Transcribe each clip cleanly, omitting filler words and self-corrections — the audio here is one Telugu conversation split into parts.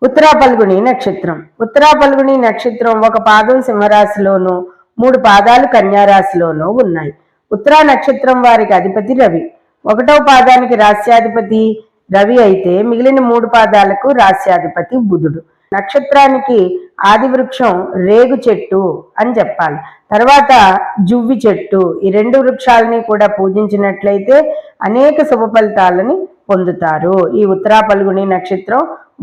ఉత్తరా పల్గుని నక్షత్రం. ఉత్తరా పల్గుని నక్షత్రం ఒక పాదం సింహరాశిలోను, 3 పాదాలు కన్యారాశిలోనూ ఉన్నాయి. ఉత్తరా నక్షత్రం వారికి అధిపతి రవి. 1వ పాదానికి రాస్యాధిపతి రవి అయితే మిగిలిన 3 పాదాలకు రాస్యాధిపతి బుధుడు. నక్షత్రానికి ఆది వృక్షం రేగు చెట్టు అని చెప్పాలి. తర్వాత జువ్వి చెట్టు. ఈ 2 వృక్షాలని కూడా పూజించినట్లయితే అనేక శుభ ఫలితాలని పొందుతారు. ఈ ఉత్తరా పల్గుని నక్షత్రం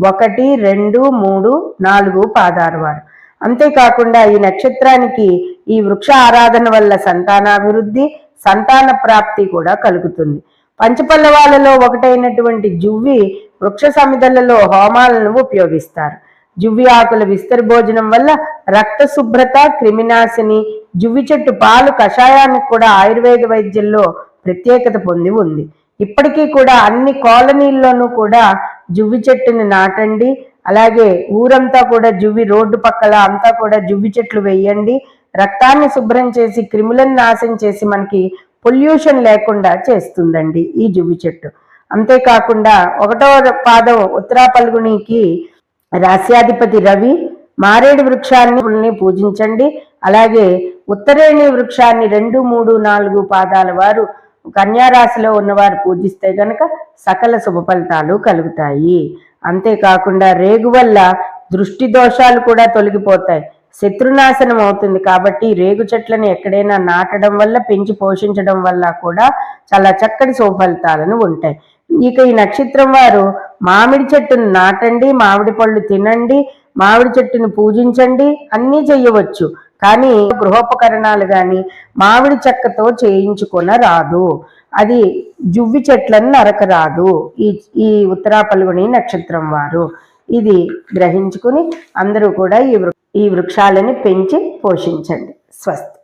1, 2, 3, 4 పాదాలు వారు. అంతేకాకుండా ఈ నక్షత్రానికి ఈ వృక్ష ఆరాధన వల్ల సంతానాభివృద్ధి, సంతాన ప్రాప్తి కూడా కలుగుతుంది. పంచపల్లవాలలో ఒకటైనటువంటి జువ్వి వృక్ష సమిధలలో హోమాలను ఉపయోగిస్తారు. జువ్వి ఆకుల విస్తరి భోజనం వల్ల రక్త శుభ్రత, క్రిమినాశిని. జువ్వి చెట్టు పాలు కషాయానికి కూడా ఆయుర్వేద వైద్యంలో ప్రత్యేకత పొంది ఉంది. ఇప్పటికీ కూడా అన్ని కాలనీల్లోనూ కూడా జువ్వి చెట్టుని నాటండి. అలాగే ఊరంతా కూడా జువ్వి రోడ్డు పక్కల అంతా కూడా జువ్వి చెట్లు వేయండి. రక్తాన్ని శుభ్రం చేసి క్రిములను నాశనం చేసి మనకి పొల్యూషన్ లేకుండా చేస్తుందండి ఈ జువ్వి చెట్టు. అంతేకాకుండా 1వ పాదం ఉత్తరా పల్గునికి రాస్యాధిపతి రవి. మారేడు వృక్షాన్ని పూజించండి. అలాగే ఉత్తరేణి వృక్షాన్ని 2, 3, 4 పాదాల వారు కన్యారాశిలో ఉన్నవారు పూజిస్తే గనక సకల శుభ ఫలితాలు కలుగుతాయి. అంతేకాకుండా రేగు వల్ల దృష్టి దోషాలు కూడా తొలగిపోతాయి, శత్రునాశనం అవుతుంది. కాబట్టి రేగు చెట్లను ఎక్కడైనా నాటడం వల్ల, పెంచి పోషించడం వల్ల కూడా చాలా చక్కటి శుభ ఫలితాలను ఉంటాయి. ఇక ఈ నక్షత్రం వారు మామిడి చెట్టును నాటండి, మామిడి పళ్ళు తినండి, మామిడి చెట్టును పూజించండి, అన్నీ చెయ్యవచ్చు. కానీ గృహోపకరణాలు కానీ మామిడి చెక్కతో చేయించుకొనరాదు. అది జువ్వి చెట్లను నరకరాదు ఈ ఉత్తరా పల్గుని నక్షత్రం వారు. ఇది గ్రహించుకుని అందరూ కూడా ఈ వృక్షాలని పెంచి పోషించండి. స్వస్తి.